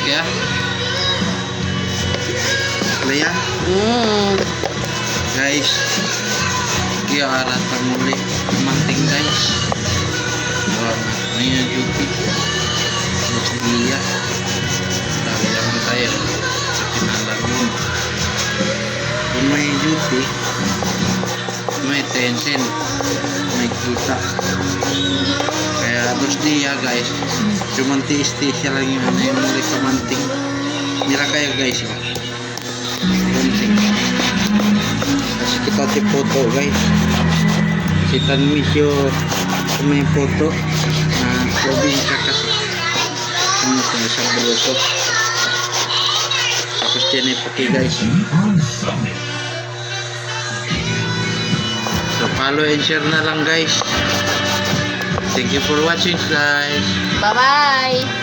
kaya? Kaya? Guys, kaya aratang muli manting guys. Ngayon duty. Mas dia. Lagi naman tayo sa kinalaman. Kung may duty, may tension, may kita. Kaya dos dia guys. Cuma tiis-tiisya lang yun. Yung muli kamanting. Nila kayo guys. Manting. Kasi kita si foto guys. Si Tanmisyo may foto na probinsya kasi. Ano ito sa Bruso. Tapos dyan ay paki guys. So follow and share na lang guys. Thank you for watching guys. Bye-bye.